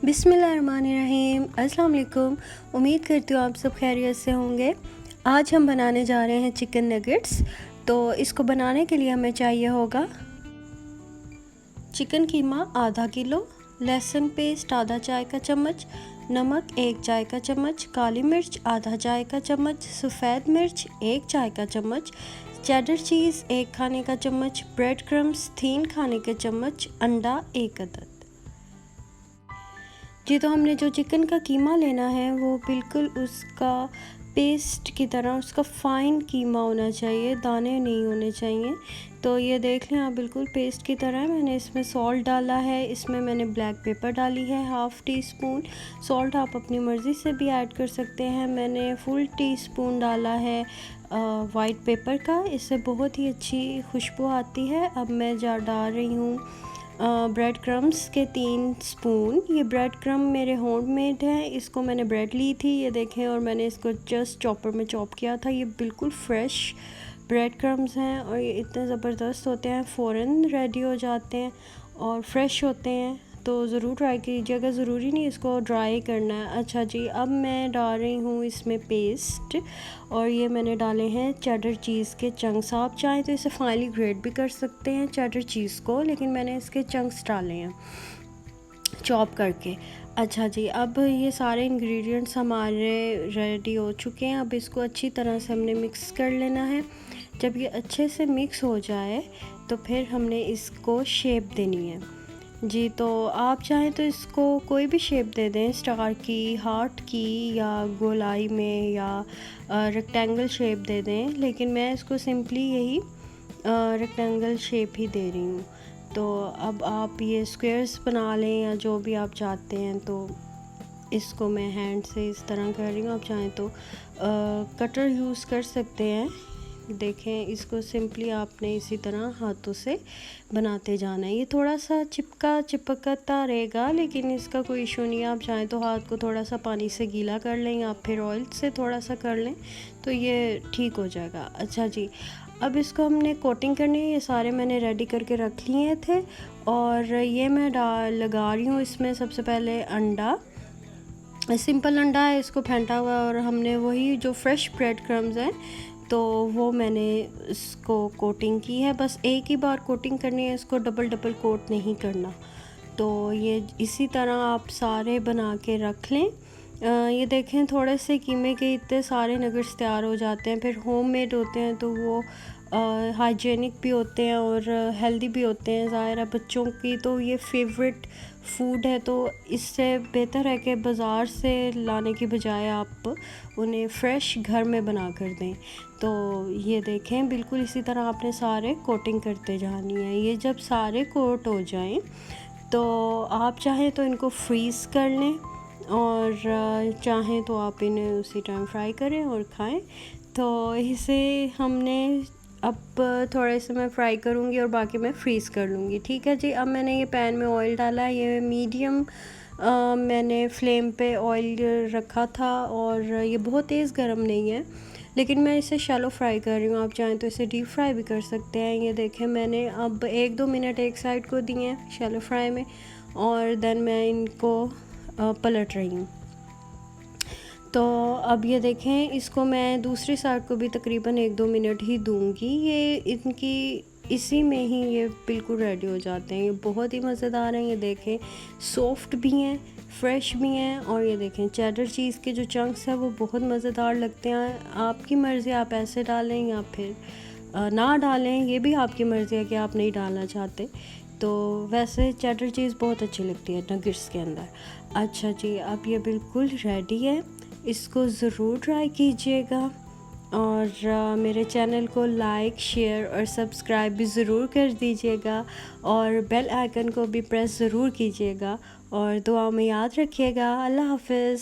बिस्मिल्लाहिर्रहमानिर्रहीम। अस्सलाम वालेकुम। उम्मीद करती हूँ आप सब खैरियत से होंगे। आज हम बनाने जा रहे हैं चिकन नगेट्स। तो इसको बनाने के लिए हमें चाहिए होगा चिकन कीमा आधा किलो, लहसुन पेस्ट आधा चाय का चम्मच, नमक 1 चाय का चम्मच, काली मिर्च आधा चाय का चम्मच, सफ़ेद मिर्च 1 चाय का चम्मच, चेडर चीज़ 1 खाने का चम्मच, ब्रेड क्रम्स 3 खाने के चम्मच, अंडा 1 अदद। जी तो हमने जो चिकन का कीमा लेना है वो बिल्कुल उसका पेस्ट की तरह उसका फ़ाइन कीमा होना चाहिए, दाने नहीं होने चाहिए। तो ये देख लें आप, बिल्कुल पेस्ट की तरह। मैंने इसमें सॉल्ट डाला है, इसमें मैंने ब्लैक पेपर डाली है ½ टी स्पून। सॉल्ट आप अपनी मर्ज़ी से भी ऐड कर सकते हैं। मैंने फुल टी स्पून डाला है वाइट पेपर का, इससे बहुत ही अच्छी खुशबू आती है। अब मैं डाल रही हूँ ब्रेड क्रम्स के 3 स्पून। ये ब्रेड क्रम मेरे होममेड है, इसको मैंने ब्रेड ली थी, ये देखें, और मैंने इसको जस्ट चॉपर में चॉप किया था। ये बिल्कुल फ्रेश ब्रेड क्रम्स हैं और ये इतने ज़बरदस्त होते हैं, फ़ौरन रेडी हो जाते हैं और फ्रेश होते हैं। तो ज़रूर ट्राई कीजिएगा, ज़रूरी नहीं इसको ड्राई करना है। अच्छा जी, अब मैं डाल रही हूँ इसमें पेस्ट, और ये मैंने डाले हैं चेडर चीज़ के चंक्स। आप चाहें तो इसे फाइनली ग्रेट भी कर सकते हैं चेडर चीज़ को, लेकिन मैंने इसके चंक्स डाले हैं चॉप करके। अच्छा जी, अब ये सारे इंग्रेडिएंट्स हमारे रेडी हो चुके हैं। अब इसको अच्छी तरह से हमने मिक्स कर लेना है। जब ये अच्छे से मिक्स हो जाए तो फिर हमने इसको शेप देनी है। जी तो आप चाहें तो इसको कोई भी शेप दे दें, स्टार की, हार्ट की, या गोलाई में, या रेक्टेंगल शेप दे दें, लेकिन मैं इसको सिंपली यही रेक्टेंगल शेप ही दे रही हूँ। तो अब आप ये स्क्वेयर्स बना लें या जो भी आप चाहते हैं। तो इसको मैं हैंड से इस तरह कर रही हूँ, आप चाहें तो कटर यूज़ कर सकते हैं। देखें, इसको सिंपली आपने इसी तरह हाथों से बनाते जाना है। ये थोड़ा सा चिपकता रहेगा, लेकिन इसका कोई इशू नहीं है। आप चाहें तो हाथ को थोड़ा सा पानी से गीला कर लें या फिर ऑयल से थोड़ा सा कर लें, तो ये ठीक हो जाएगा। अच्छा जी, अब इसको हमने कोटिंग करनी है। ये सारे मैंने रेडी करके रख लिए थे, और ये मैं लगा रही हूँ इसमें सबसे पहले अंडा। सिंपल अंडा है, इसको फेंटा हुआ, और हमने वही जो फ्रेश ब्रेड क्रम्स हैं तो वो मैंने इसको कोटिंग की है। बस एक ही बार कोटिंग करनी है, इसको डबल कोट नहीं करना। तो ये इसी तरह आप सारे बना के रख लें। ये देखें, थोड़े से कीमे के इतने सारे नगेट्स तैयार हो जाते हैं। फिर होममेड होते हैं तो वो हाइजीनिक भी होते हैं और हेल्दी भी होते हैं। ज़ाहिर है बच्चों की तो ये फेवरेट फूड है, तो इससे बेहतर है कि बाज़ार से लाने की बजाय आप उन्हें फ़्रेश घर में बना कर दें। तो ये देखें, बिल्कुल इसी तरह आपने सारे कोटिंग करते जानी है। ये जब सारे कोट हो जाएं तो आप चाहें तो इनको फ्रीज़ कर लें, और चाहें तो आप इन्हें उसी टाइम फ्राई करें और खाएं। तो इसे हमने अब थोड़े से मैं फ्राई करूँगी और बाकी मैं फ्रीज़ कर लूँगी। ठीक है जी। अब मैंने ये पैन में ऑयल डाला है, ये मीडियम मैंने फ्लेम पे ऑयल रखा था, और ये बहुत तेज़ गर्म नहीं है, लेकिन मैं इसे शैलो फ्राई कर रही हूँ। आप चाहें तो इसे डीप फ्राई भी कर सकते हैं। ये देखें, मैंने अब 1-2 मिनट एक साइड को दिए हैं शैलो फ्राई में, और देन मैं इनको पलट रही हूँ। तो अब ये देखें, इसको मैं दूसरी साइड को भी तकरीबन 1-2 मिनट ही दूंगी। ये इनकी इसी में ही ये बिल्कुल रेडी हो जाते हैं। ये बहुत ही मज़ेदार हैं। ये देखें, सॉफ्ट भी हैं, फ्रेश भी हैं, और ये देखें चेडर चीज़ के जो चंक्स हैं वो बहुत मज़ेदार लगते हैं। आपकी मर्ज़ी, आप ऐसे डालें या फिर ना डालें, ये भी आपकी मर्ज़ी है कि आप नहीं डालना चाहते। तो वैसे चेडर चीज़ बहुत अच्छी लगती है नगेट्स के अंदर। अच्छा जी, अब ये बिल्कुल रेडी है, इसको ज़रूर ट्राई कीजिएगा, और मेरे चैनल को लाइक, शेयर और सब्सक्राइब भी ज़रूर कर दीजिएगा, और बेल आइकन को भी प्रेस ज़रूर कीजिएगा, और दुआ में याद रखिएगा। अल्लाह हाफ़िज़।